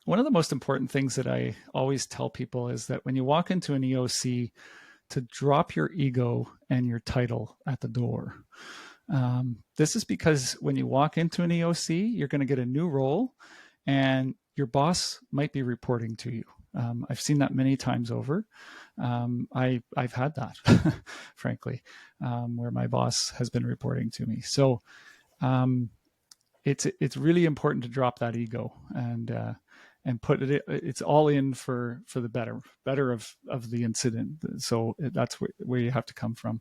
one of the most important things that I always tell people is that when you walk into an EOC, to drop your ego and your title at the door. This is because when you walk into an EOC, you're going to get a new role and your boss might be reporting to you. I've seen that many times over. I've had that, frankly, where my boss has been reporting to me. So it's really important to drop that ego and put it's all in for the better of the incident. So that's where you have to come from.